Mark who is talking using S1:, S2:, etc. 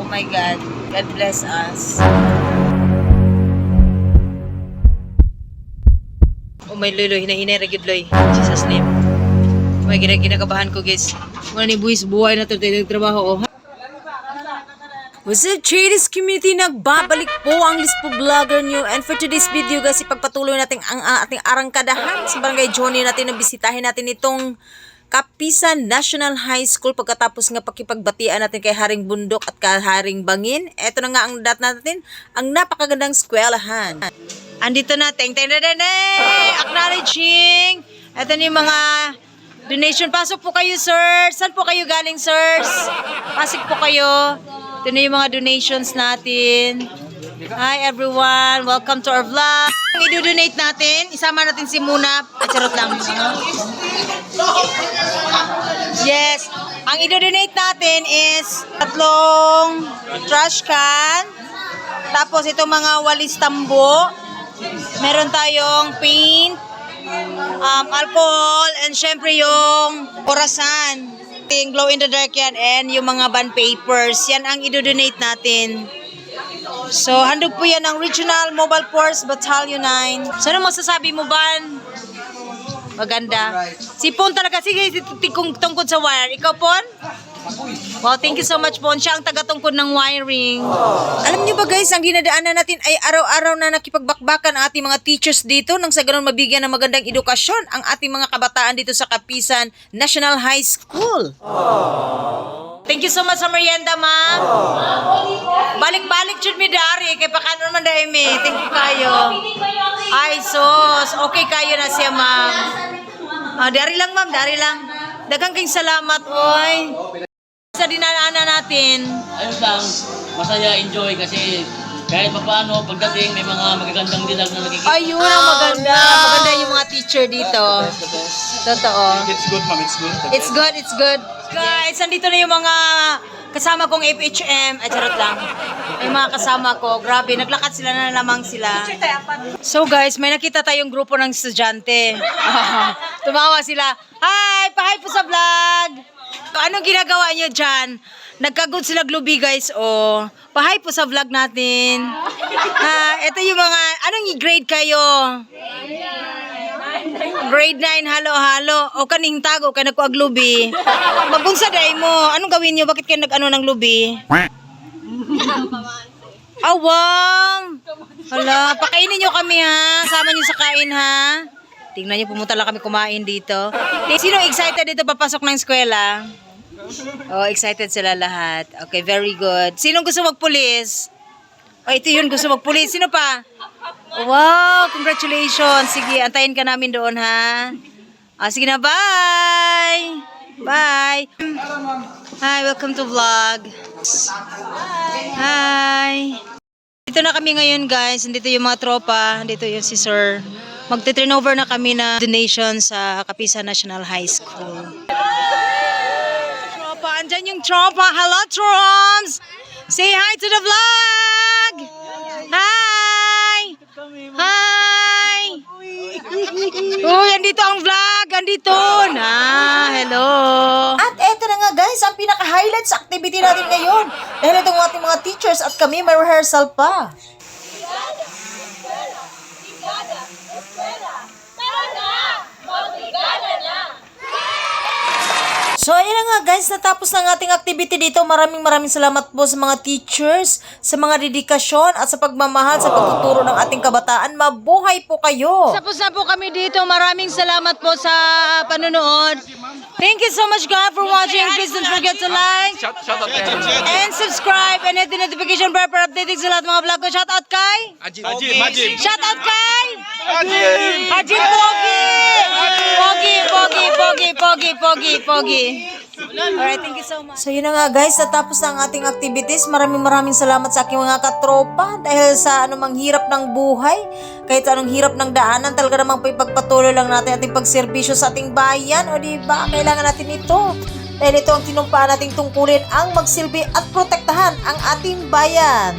S1: my God. God bless us. Oh my Loy, hinahinay ra gyud Loy. In Jesus name. May ginakabahan ko guys. Wala ni buwis buhay na to tayo nagtrabaho. Oh. What's up, Traders Community? Nagbabalik po ang Lispo Vlogger nyo. And for today's video guys, ipagpatuloy natin ang ating arangkadahan sa Barangay Johnny natin na bisitahin natin itong Kapisan National High School pagkatapos nga pakipagbatian natin kay Haring Bundok at kay Haring Bangin. Ito na nga ang dat natin, ang napakagandang eskwelahan. Andito natin, acknowledging. Ito na yung mga donation. Pasok po kayo, sir. Saan po kayo galing, sirs? Pasok po kayo. Ito na yung mga donations natin. Hi everyone, welcome to our vlog. Ang i-donate natin, isama natin si Muna. Charot lang. Yes, ang i-donate natin is 3 trash can. Tapos itong mga walis tambo. Meron tayong paint, alcohol, and syempre yung orasan. Yung glow in the dark yan and yung mga bond papers. Yan ang i-donate natin. So, handog po yan ng Regional Mobile Force Battalion 9. So, ano masasabi mo, Ban? Maganda. Si Pon talaga. Sige, kung tungkod sa wire. Ikaw, Pon? Wow, thank you so much, Pon. Siya ang taga-tungkod ng wiring. Alam niyo ba guys, ang dinadaanan natin ay araw-araw na nakipagbakbakan ang ating mga teachers dito nang sa ganun mabigyan ng magandang edukasyon ang ating mga kabataan dito sa Kapisan National High School. Thank you so much sa merienda, ma'am. Balik-balik jud mi dari kay pakano man dai mi. Thank you kayo. Ay sos, okay kayo na siya, ma'am. Dari lang, ma'am, dari lang. Daghang kayong salamat, oy. Sa dinaanan natin.
S2: Ayos lang, masaya, enjoy kasi kahit pa paano pagdating may mga magagandang dilag na nakikita.
S1: Ayun ang maganda. Maganda yung mga teacher dito. Totoo.
S3: It's good, ma'am. It's good.
S1: It's good, it's good. Guys, andito na yung mga kasama kong FHM. Ay, charot lang. Yung mga kasama ko. Grabe, naglakad sila na lamang sila. So guys, may nakita tayong grupo ng estudyante. Tumawa sila. Hi! Pa-hi po sa vlog! Anong ginagawa nyo dyan? Nagkagod sila Globy guys. Oh. Pa-hi po sa vlog natin. Ito yung mga, anong grade kayo? Grade 9, halo-halo. O kaning tago ka nagkuag lubi. Magunsa day mo. Anong gawin nyo? Bakit kayo nag-ano ng lubi? Awang! Hala, pakainin nyo kami ha. Sama nyo sa kain ha. Tingnan nyo, pumunta lang kami kumain dito. Sino excited dito papasok ng eskwela? Oh, excited sila lahat. Okay, very good. Sinong gusto magpulis? Oh, ito yun, gusto magpulis. Sino pa? Wow, congratulations. Sige, antayin ka namin doon, ha? Sige na, bye! Bye! Hi, welcome to vlog. Hi! Dito na kami ngayon, guys. Dito yung mga tropa. Dito yung si Sir. Magte-turnover na kami na donation sa Kapisan National High School. Tropa, andyan yung tropa. Hello, Troms! Say hi to the vlog! Hi! Hi! Uy, andito ang vlog! Andito na! Hello! At eto na nga guys, ang pinaka-highlight sa activity natin ngayon. Dahil itong ating mga teachers at kami may rehearsal pa. So, ayun na nga guys, natapos na ang ating activity dito. Maraming salamat po sa mga teachers, sa mga dedikasyon at sa pagmamahal sa pagtuturo ng ating kabataan. Mabuhay po kayo! Tapos na po kami dito. Maraming salamat po sa panonood. Thank you so much God for watching. Please don't forget to like and subscribe and hit the notification bell para updating sa lahat mga vlog ko. Shout out kay
S3: Majid.
S1: Shout out kay
S3: Majid.
S1: Pogi. Alright, thank you so much. So yun na nga guys, natapos na ang ating activities. Maraming salamat sa aking mga katropa dahil sa anumang hirap ng buhay, kahit sa anong hirap ng daanan, talaga namang ipagpatuloy lang natin ating pagserbisyo sa ating bayan. O diba, kailangan natin ito. Dahil ito ang tinumpaan nating tungkulin, ang magsilbi at protektahan ang ating bayan.